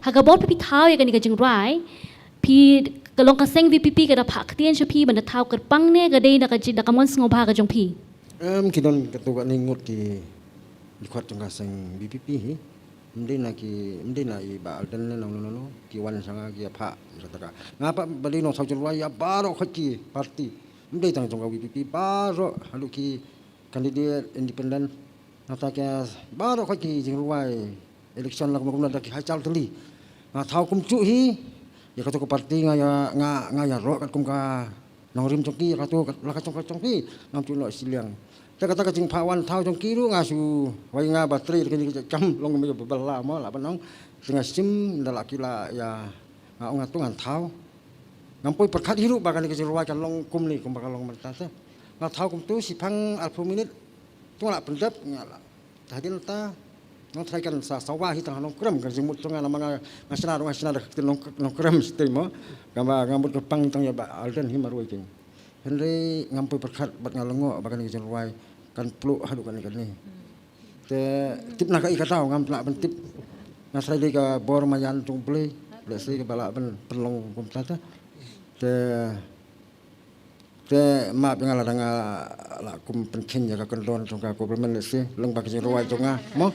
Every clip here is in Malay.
hagabot pipi thau ya kan ka jing rai pi kalong ka seng VPP ka da phak tien chu pi ban da thau ka pang ne ka dei na ka jing da ka mon sngo ba ka jong pi Kinon ketua ni ngut ki dikhat jong ka seng BPP hi mdi na i ba alden no ki wan sanga ki pha sataka ngapa bali no sau chulwai ya baro khaki parti mdi tang jong ka BPP baro halu ki candidate independent nata ka baro khaki jing ruai election la kumna da ki hachal tuli nga thau kum chu hi ya ka to parti nga ya ro kat kum ka nong rim chong ki ka to la ka chong ki nam chu lo siliang ta kata jing phawan thau jong ki ru nga su wai nga batri ki cham long me bala mo la banong singa sim da la ki la ya nga ong atu ngan thau ngam poi perkhat hiru ba kan ki ruai kan long kum ni kum ba long man ta sa nga thau kum tu si phang alpha minute tu la pendap nga la tadin ta nó thayกันsawa hi tang nong kram kan jimut tong ana manga ngasna nong kram stay mo gamba ngamut pang tang ya ba alden hi maru ikin henry ngampu perkhat bat ngalongo bakan ki ruai kan plu hadu kan ni te tip na ka ikatau ngam na ben tip ngasai di ka bor mayan tung ple le sei ka bala ben pelong kum tata te ma pengala danga la kum penkin ya ka kendon tong ka ko men le sei leng ba ki ruai tonga mo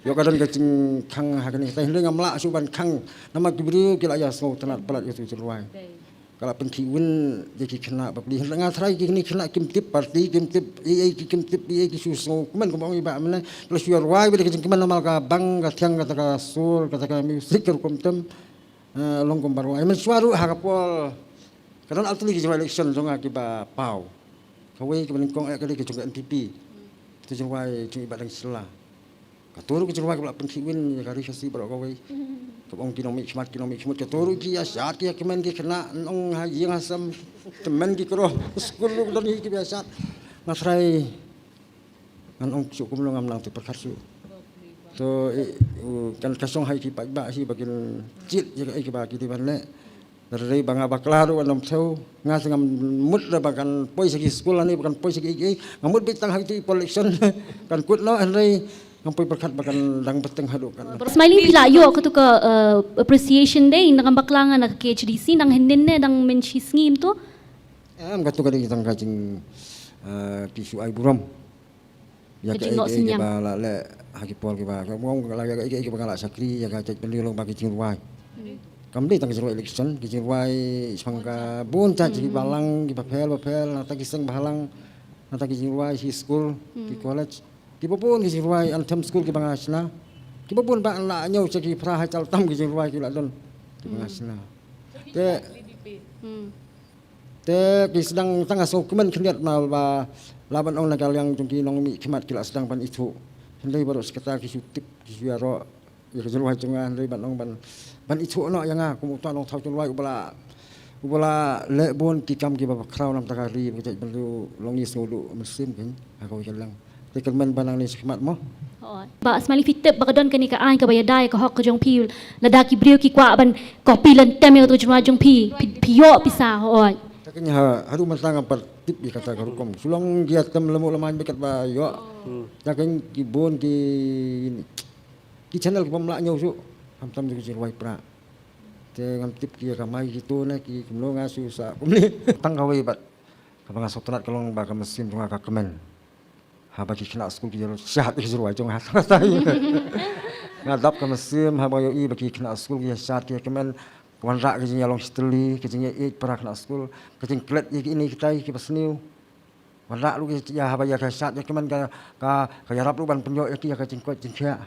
yo kadang kacing kang hakani teh ngam la suban kang nama kibri kila ya so tanat pelat itu ruai kalau penkiwin jadi kena beli nga trai kini kena kimtip parti kimtip ki suso kuman kumbang iba mana kalau suar ruai beli kacing kuman namal ka bang ka tiang kata ka sul kata ka musik ker kumtem long kum baru men suaru hakapol kadang altuli ki election jonga ki ba pau kawai ki kong kali ki jonga NPP tu ruai cuma ibadah Islam katuru ki ruai ka penkiwin ya kari kasi baru kawai kabong kinomik smart katuru ki ya syat ki kemen ki kena nong haji ngasam temen ki kro skul lu dan ki biasa ngasrai ngan ong cukup lu ngam nang tu perkhasu to kan kasong hai ki ba si bagin cit ya ki ba ki di banle dari banga baklaru anom theu ngas ngam mut da bakan poi segi skul ani bakan poi segi ngamut bitang hati election kan kut no andai ngampoi berkat bakan dang beteng hadu kan. Smiling pila yo ko to ka appreciation day nang baklangan nak KHDC nang henden ne dang menchi ngim to. Am gatu ka ditang kajing pisu ai buram. Ya ka ai ba la le haki pol ki ba. Ngom la ya ki ba la sakri ya ka cek belilong bagi cirwai. Kamli tang cirwai election ki cirwai sangka bun ta ji balang ki bapel nata ki seng balang nata ki cirwai hi school ki college Kiba pun kisi ruai anthem school ki bangasna. Kiba pun ba la nyau ceki pra hacal tam kisi ruai ki la don ki bangasna. Te ki sedang tangah so kuman khniat mal ba laban ong nagal yang jungki nong mi khmat ki la sedang ban itu. Hendai baru sekata ki sutip ki suaro ya ki ruai junga hendai ban ong ban itu no yang aku mutan ong thau ruai ubala le bon ki kam ki ba kraw nam takari ki belu longi sulu mesin kan aku jalang Tekerman banang ni sekhmat mo. Ba asmali fitep bakadon kani ka ai ka bayadai ka hok ka jong pi ladaki brio ki kwa ban kopi lan tem yo tu juma jong pi piyo pisa hoy. Taknya haru masang par tip di kata karukom. Sulong dia tem lemu lemain bekat ba yo. Takin ki bon ki channel ki pamla nyo su. Ham ki jirwai pra. Te ngam tip ki ka mai gitu na ki kumlo ngasu sa kumli. Tang kawai bat. Kabang sotonat kalong ba ka mesin tunga ka kemen. Bagi kena school kita sehat kita ruai jong hati ngadap ke mesin habayo i bagi kena school kita sehat kita kemen wanrak kita nyalong steli kita nyai para kena school kita klet ini kita pasniu wanrak lu kita habaya ke sehat kita kemen ka yarap lu ban penyo kita cingkot cingkia